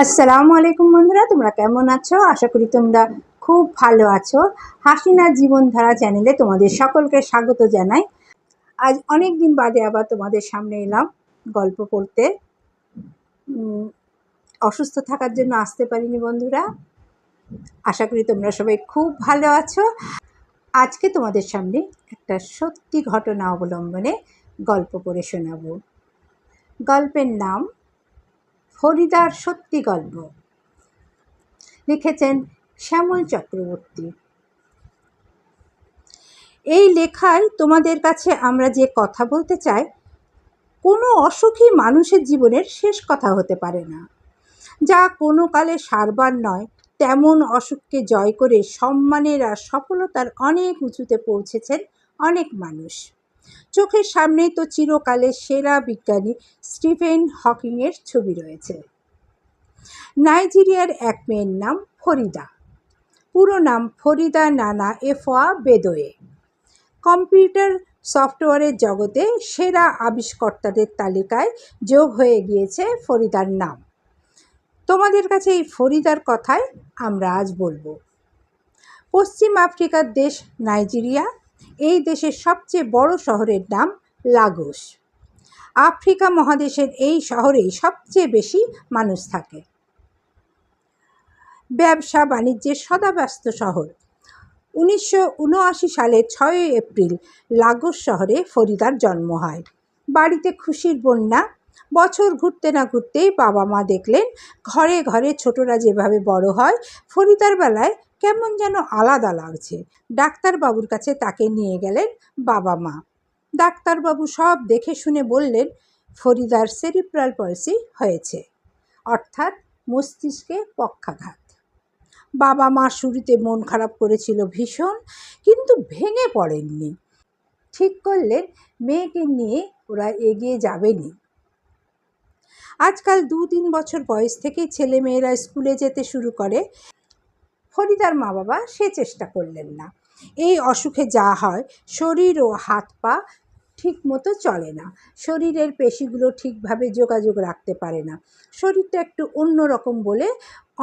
আসসালামু আলাইকুম বন্ধুরা, তোমরা কেমন আছো? আশা করি তোমরা খুব ভালো আছো। হাসিনা জীবনধারা চ্যানেলে তোমাদের সকলকে স্বাগত জানাই। আজ অনেক দিন বাদে আবার তোমাদের সামনে এলাম গল্প পড়তে। অসুস্থ থাকার জন্য আসতে পারিনি বন্ধুরা। আশা করি তোমরা সবাই খুব ভালো আছো। আজকে তোমাদের সামনে একটা সত্যি ঘটনা অবলম্বনে গল্প পড়ে শোনাবো। গল্পের নাম ফরিদার সত্যি গল্প। লিখেছেন শ্যামল চক্রবর্তী। এই লেখায় তোমাদের কাছে আমরা যে কথা বলতে চাই, কোনো অসুখী মানুষের জীবনের শেষ কথা হতে পারে না। যা কোনো কালে সারবার নয়, তেমন অসুখকে জয় করে সম্মানের আর সফলতার অনেক উঁচুতে পৌঁছেছেন অনেক মানুষ। চোখের সামনেই তো চিরকালের সেরা বিজ্ঞানী স্টিফেন হকিংয়ের ছবি রয়েছে। নাইজেরিয়ার এক মেয়ের নাম ফরিদা। পুরো নাম ফরিদা নানা এফওয়া বেদোয়ে। কম্পিউটার সফটওয়্যারের জগতে সেরা আবিষ্কর্তাদের তালিকায় যোগ হয়ে গিয়েছে ফরিদার নাম। তোমাদের কাছে এই ফরিদার কথাই আমরা আজ বলবো। পশ্চিম আফ্রিকার দেশ নাইজেরিয়া। এই দেশের সবচেয়ে বড় শহরের নাম লাগোস। আফ্রিকা মহাদেশের এই শহরেই সবচেয়ে বেশি মানুষ থাকে। ব্যবসা বাণিজ্যের সদাব্যস্ত শহর। 1979 সালের 6 এপ্রিল লাগোস শহরে ফরিদার জন্ম হয়। বাড়িতে খুশির বন্যা। বছর ঘুরতে না ঘুরতেই বাবা মা দেখলেন ঘরে ঘরে ছোটরা যেভাবে বড় হয়, ফরিদার বেলায় কেমন যেন আলাদা লাগছে। ডাক্তারবাবুর কাছে তাকে নিয়ে গেলেন বাবা মা। ডাক্তারবাবু সব দেখে শুনে বললেন, ফরিদার সেরিব্রাল পলসি হয়েছে, অর্থাৎ মস্তিষ্কে পক্ষাঘাত। বাবা মা শুরুতে মন খারাপ করেছিল ভীষণ, কিন্তু ভেঙে পড়েননি। ঠিক করলেন মেয়েকে নিয়ে ওরা এগিয়ে যাবেনি। আজকাল 2-3 বছর বয়স থেকেই ছেলে মেয়েরা স্কুলে যেতে শুরু করে। ফরিদার মা বাবা সে চেষ্টা করলেন না। এই অসুখে যা হয়, শরীর ও হাত পা ঠিক মতো চলে না, শরীরের পেশিগুলো ঠিকভাবে যোগাযোগ রাখতে পারে না। শরীরটা একটু অন্যরকম বলে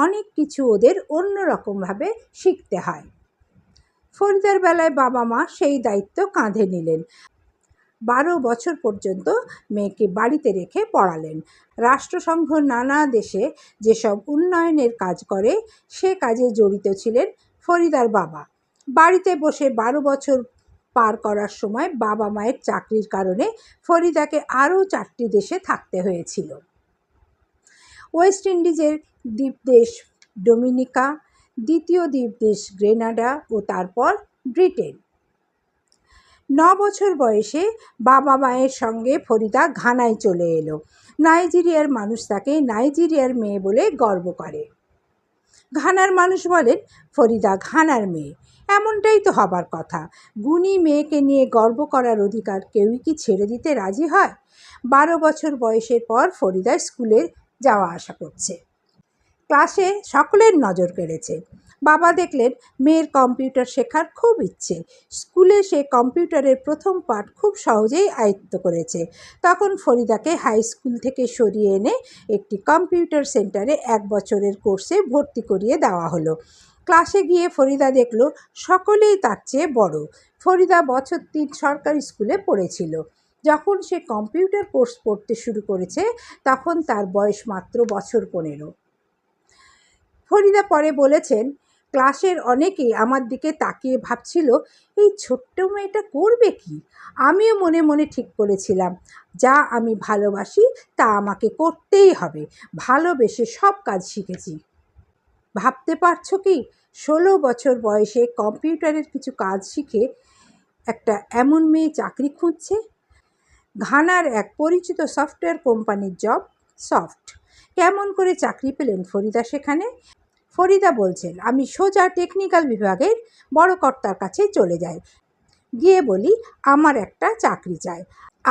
অনেক কিছু ওদের অন্যরকমভাবে শিখতে হয়। ফরিদার বেলায় বাবা মা সেই দায়িত্ব কাঁধে নিলেন। 12 বছর পর্যন্ত মেয়েকে বাড়িতে রেখে পড়ালেন। রাষ্ট্রসংঘ নানা দেশে যেসব উন্নয়নের কাজ করে, সে কাজে জড়িত ছিলেন ফরিদার বাবা। বাড়িতে বসে 12 বছর পার করার সময় বাবা মায়ের চাকরির কারণে ফরিদাকে আরও 4টি দেশে থাকতে হয়েছিল। ওয়েস্ট ইন্ডিজের দ্বীপদেশ ডোমিনিকা, দ্বিতীয় দ্বীপদেশ গ্রেনাডা ও তারপর ব্রিটেন। 9 বছর বয়সে বাবা মায়ের সঙ্গে ফরিদা ঘানায় চলে এলো। নাইজেরিয়ার মানুষ তাকে নাইজেরিয়ার মেয়ে বলে গর্ব করে। ঘানার মানুষ বলেন, ফরিদা ঘানার মেয়ে, এমনটাই তো হবার কথা। গুণী মেয়েকে নিয়ে গর্ব করার অধিকার কেউই কি ছেড়ে দিতে রাজি হয়? 12 বছর বয়সের পর ফরিদা স্কুলে যাওয়া আসা করছে। ক্লাসে সকলের নজর কেড়েছে। বাবা দেখলেন মেয়ের কম্পিউটার শেখার খুব ইচ্ছে। স্কুলে সে কম্পিউটারের প্রথম পাঠ খুব সহজেই আয়ত্ত করেছে। তখন ফরিদাকে হাই স্কুল থেকে সরিয়ে এনে একটি কম্পিউটার সেন্টারে 1 বছরের কোর্সে ভর্তি করিয়ে দেওয়া হলো। ক্লাসে গিয়ে ফরিদা দেখল সকলেই তার চেয়ে বড়। ফরিদা বছর 3 সরকারি স্কুলে পড়েছিল। যখন সে কম্পিউটার কোর্স পড়তে শুরু করেছে, তখন তার বয়স মাত্র বছর 15। ফরিদা পরে বলেছেন, ক্লাসের অনেকেই আমার দিকে তাকিয়ে ভাবছিল, এই ছোট্ট মেয়েটা করবে কি? আমিও মনে মনে ঠিক করেছিলাম, যা আমি ভালোবাসি তা আমাকে করতেই হবে। ভালোবেসে সব কাজ শিখেছি। ভাবতে পারছো কি, 16 বছর বয়সে কম্পিউটারের কিছু কাজ শিখে একটা এমন মেয়ে চাকরি খুঁজছে। ঘানার এক পরিচিত সফটওয়্যার কোম্পানির জব। সফট। কেমন করে চাকরি পেলেন ফরিদা সেখানে? ফরিদা বলছেন, আমি সোজা টেকনিক্যাল বিভাগের বড় কর্তার কাছে চলে যাই। গিয়ে বলি, আমার একটা চাকরি চাই।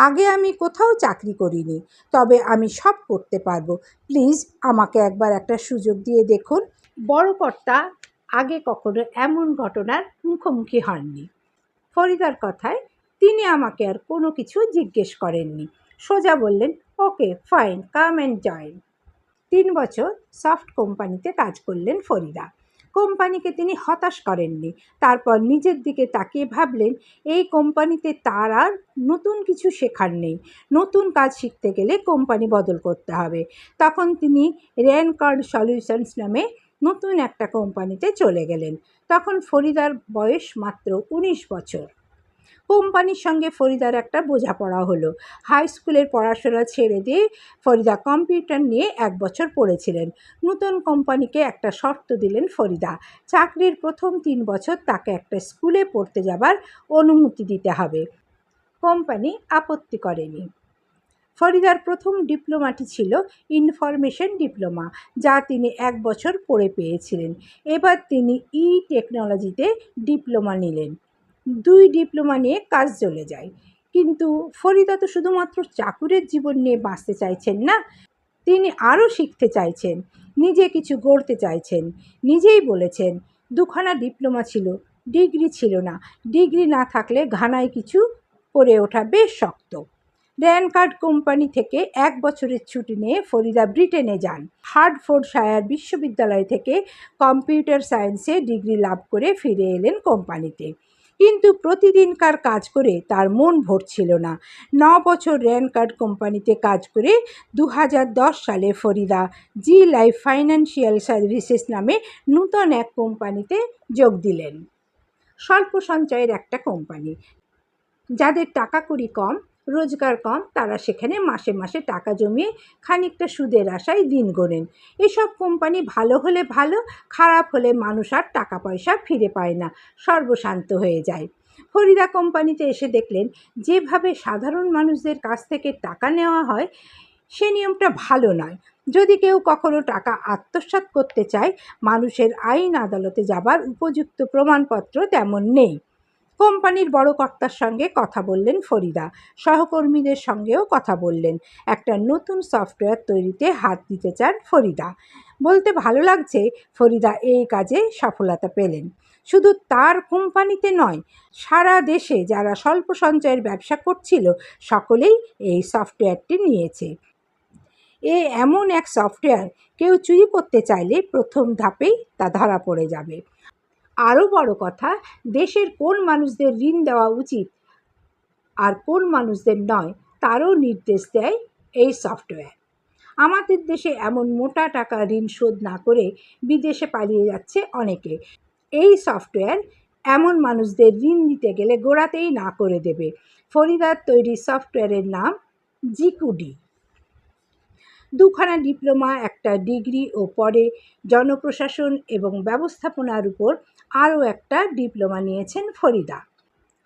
আগে আমি কোথাও চাকরি করিনি, তবে আমি সব করতে পারবো। প্লিজ আমাকে একবার একটা সুযোগ দিয়ে দেখুন। বড় কর্তা আগে কখনো এমন ঘটনার মুখোমুখি হননি। ফরিদার কথায় তিনি আমাকে আর কোনো কিছু জিজ্ঞেস করেননি। সোজা বললেন, okay fine, come and join. 3 বছর সফট কোম্পানিতে কাজ করলেন ফরিদা। কোম্পানিকে তিনি হতাশ করেননি। তারপর নিজের দিকে তাকিয়ে ভাবলেন, এই কোম্পানিতে তার আর নতুন কিছু শেখার নেই। নতুন কাজ শিখতে গেলে কোম্পানি বদল করতে হবে। তখন তিনি র্যানকার্ড সলিউশনস নামে নতুন একটা কোম্পানিতে চলে গেলেন। তখন ফরিদার বয়স মাত্র 19 বছর। কোম্পানির সঙ্গে ফরিদার একটা বোঝাপড়া হলো। হাই স্কুলের পড়াশোনা ছেড়ে দিয়ে ফরিদা কম্পিউটার নিয়ে 1 বছর পড়েছিলেন। নতুন কোম্পানিকে একটা শর্ত দিলেন ফরিদা। চাকরির প্রথম 3 বছর তাকে একটা স্কুলে পড়তে যাবার অনুমতি দিতে হবে। কোম্পানি আপত্তি করেনি। ফরিদার প্রথম ডিপ্লোমাটি ছিল ইনফরমেশন ডিপ্লোমা, যা তিনি 1 বছর পড়ে পেয়েছিলেন। এবার তিনি টেকনোলজিতে ডিপ্লোমা নিলেন। 2 ডিপ্লোমা নিয়ে কাজ চলে যায়। কিন্তু ফরিদা তো শুধুমাত্র চাকুরের জীবন নিয়ে বাঁচতে চাইছেন না, তিনি আরও শিখতে চাইছেন, নিজে কিছু গড়তে চাইছেন। নিজেই বলেছেন, 2খানা ডিপ্লোমা ছিল, ডিগ্রি ছিল না। ডিগ্রি না থাকলে ঘানায় কিছু করে ওঠা বেশ শক্ত। র্যানকার্ড কোম্পানি থেকে 1 বছরের ছুটি নিয়ে ফরিদা ব্রিটেনে যান। হার্টফোর্ডশায়ার বিশ্ববিদ্যালয় থেকে কম্পিউটার সায়েন্সে ডিগ্রি লাভ করে ফিরে এলেন কোম্পানিতে। কিন্তু প্রতিদিনকার কাজ করে তার মন ভরছিল না। 9 বছর র্যানকার্ড কোম্পানিতে কাজ করে 2010 সালে ফরিদা জি লাইফ ফাইন্যান্সিয়াল সার্ভিসেস নামে নূতন এক কোম্পানিতে যোগ দিলেন। স্বল্প সঞ্চয়ের একটা কোম্পানি। যাদের টাকা কড়ি কম, রোজগার কম, তারা সেখানে মাসে মাসে টাকা জমিয়ে খানিকটা সুদের আশায় দিন গোনেন। এসব কোম্পানি ভালো হলে ভালো, খারাপ হলে মানুষ আর টাকা পয়সা ফিরে পায় না, সর্বশান্ত হয়ে যায়। ফরিদা কোম্পানিতে এসে দেখলেন, যেভাবে সাধারণ মানুষদের কাছ থেকে টাকা নেওয়া হয় সে নিয়মটা ভালো নয়। যদি কেউ কখনো টাকা আত্মসাৎ করতে চায়, মানুষের আইন আদালতে যাবার উপযুক্ত প্রমাণপত্র তেমন নেই। কোম্পানির বড় কর্তার সঙ্গে কথা বললেন ফরিদা, সহকর্মীদের সঙ্গেও কথা বললেন। একটা নতুন সফটওয়্যার তৈরিতে হাত দিতে চান ফরিদা। বলতে ভালো লাগছে, ফরিদা এই কাজে সফলতা পেলেন। শুধু তার কোম্পানিতে নয়, সারা দেশে যারা স্বল্প সঞ্চয়ের ব্যবসা করছিল সকলেই এই সফটওয়্যারটি নিয়েছে। এমন এক সফটওয়্যার, কেউ চুরি করতে চাইলে প্রথম ধাপেই তা ধরা পড়ে যাবে। আরও বড় কথা, দেশের কোন মানুষদের ঋণ দেওয়া উচিত আর কোন মানুষদের নয় তারও নির্দেশ দেয় এই সফটওয়্যার। আমাদের দেশে এমন মোটা টাকা ঋণ শোধ না করে বিদেশে পালিয়ে যাচ্ছে অনেকে। এই সফটওয়্যার এমন মানুষদের ঋণ দিতে গেলে গোড়াতেই না করে দেবে। ফরিদার তৈরি সফটওয়্যারের নাম জিকুডি। 2খানা ডিপ্লোমা, একটা ডিগ্রি ও পরে জনপ্রশাসন এবং ব্যবস্থাপনার উপর আরও একটা ডিপ্লোমা নিয়েছেন ফরিদা।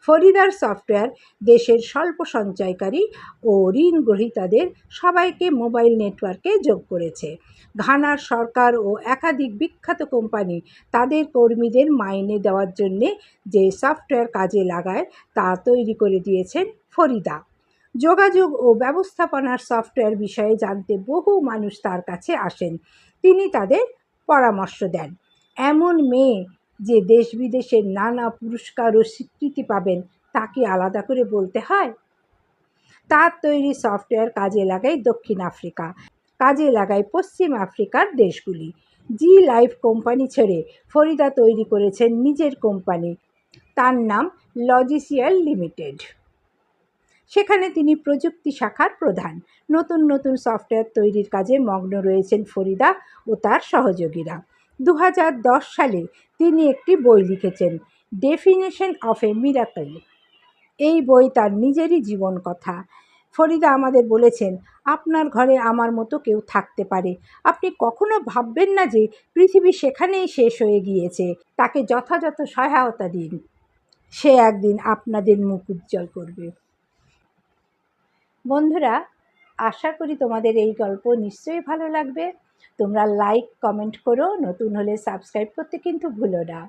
ফরিদার সফটওয়্যার দেশের স্বল্প সঞ্চয়কারী ও ঋণ গ্রহীতাদের সবাইকে মোবাইল নেটওয়ার্কে যোগ করেছে। ঘানার সরকার ও একাধিক বিখ্যাত কোম্পানি তাদের কর্মীদের মাইনে দেওয়ার জন্যে যে সফটওয়্যার কাজে লাগায় তা তৈরি করে দিয়েছেন ফরিদা। যোগাযোগ ও ব্যবস্থাপনার সফটওয়্যার বিষয়ে জানতে বহু মানুষ তার কাছে আসেন। তিনি তাদের পরামর্শ দেন। এমন মেয়ে যে দেশ বিদেশের নানা পুরস্কার ও স্বীকৃতি পাবেন, তাকে আলাদা করে বলতে হয়? তার তৈরি সফটওয়্যার কাজে লাগায় দক্ষিণ আফ্রিকা, কাজে লাগায় পশ্চিম আফ্রিকার দেশগুলি। জি লাইফ কোম্পানি ছেড়ে ফরিদা তৈরি করেছেন নিজের কোম্পানি, তার নাম লজিসিয়াল লিমিটেড। সেখানে তিনি প্রযুক্তি শাখার প্রধান। নতুন নতুন সফটওয়্যার তৈরির কাজে মগ্ন রয়েছেন ফরিদা ও তার সহযোগীরা। 2010 সালে তিনি একটি বই লিখেছেন, ডেফিনেশন অফ এ মিরাকল। এই বই তার নিজেরই জীবন কথা। ফরিদা আমাদের বলেছেন, আপনার ঘরে আমার মতো কেউ থাকতে পারে। আপনি কখনো ভাববেন না যে পৃথিবী সেখানেই শেষ হয়ে গিয়েছে। তাকে যথাযথ সহায়তা দিন, সে একদিন আপনাদের মুখ উজ্জ্বল করবে। বন্ধুরা, আশা করি তোমাদের এই গল্প নিশ্চয়ই ভালো লাগবে। তোমরা লাইক, কমেন্ট করো, নতুন হলে সাবস্ক্রাইব করতে কিন্তু ভুলো না।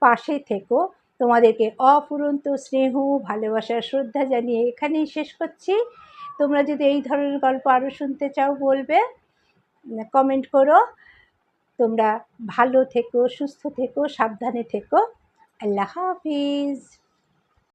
পাশে থেকো। তোমাদেরকে অফুরন্ত স্নেহ, ভালোবাসা, শ্রদ্ধা জানিয়ে এখানেই শেষ করছি। তোমরা যদি এই ধরনের গল্প আরও শুনতে চাও বলবে, কমেন্ট করো। তোমরা ভালো থেকো, সুস্থ থেকো, সাবধানে থেকো। আল্লাহ হাফিজ।